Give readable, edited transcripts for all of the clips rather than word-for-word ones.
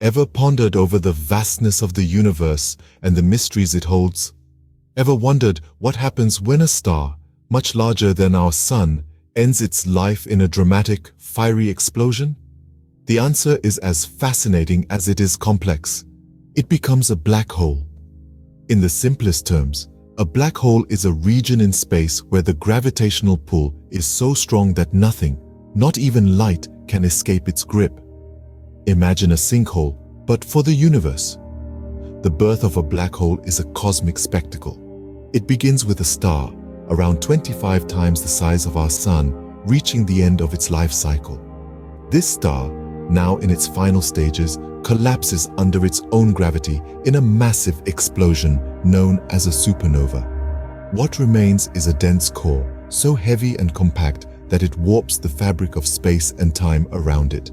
Ever pondered over the vastness of the universe and the mysteries it holds? Ever wondered what happens when a star, much larger than our sun, ends its life in a dramatic, fiery explosion? The answer is as fascinating as it is complex. It becomes a black hole. In the simplest terms, a black hole is a region in space where the gravitational pull is so strong that nothing, not even light, can escape its grip. Imagine a sinkhole, but for the universe. The birth of a black hole is a cosmic spectacle. It begins with a star, around 25 times the size of our sun, reaching the end of its life cycle. This star, now in its final stages, collapses under its own gravity in a massive explosion known as a supernova. What remains is a dense core, so heavy and compact that it warps the fabric of space and time around it.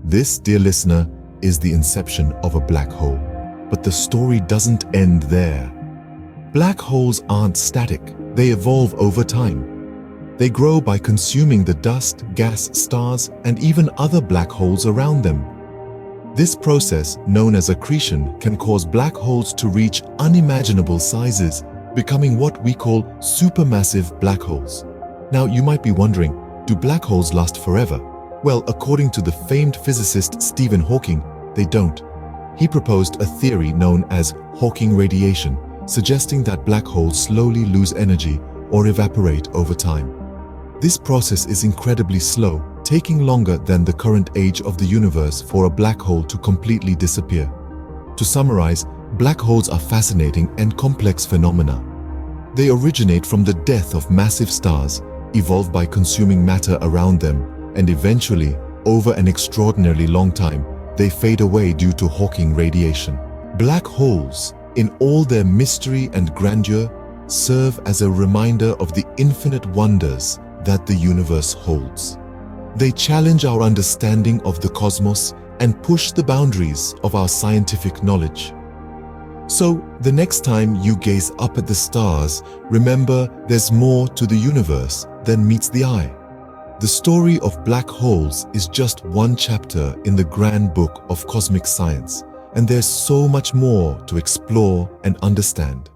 This, dear listener, is the inception of a black hole. But the story doesn't end there. Black holes aren't static, they evolve over time. They grow by consuming the dust, gas, stars, and even other black holes around them. This process, known as accretion, can cause black holes to reach unimaginable sizes, becoming what we call supermassive black holes. Now, you might be wondering, do black holes last forever? Well, according to the famed physicist Stephen Hawking, they don't. He proposed a theory known as Hawking radiation, suggesting that black holes slowly lose energy or evaporate over time. This process is incredibly slow, taking longer than the current age of the universe for a black hole to completely disappear. To summarize, black holes are fascinating and complex phenomena. They originate from the death of massive stars, evolve by consuming matter around them, and eventually, over an extraordinarily long time, they fade away due to Hawking radiation. Black holes, in all their mystery and grandeur, serve as a reminder of the infinite wonders that the universe holds. They challenge our understanding of the cosmos and push the boundaries of our scientific knowledge. So, the next time you gaze up at the stars, remember there's more to the universe than meets the eye. The story of black holes is just one chapter in the grand book of cosmic science, and there's so much more to explore and understand.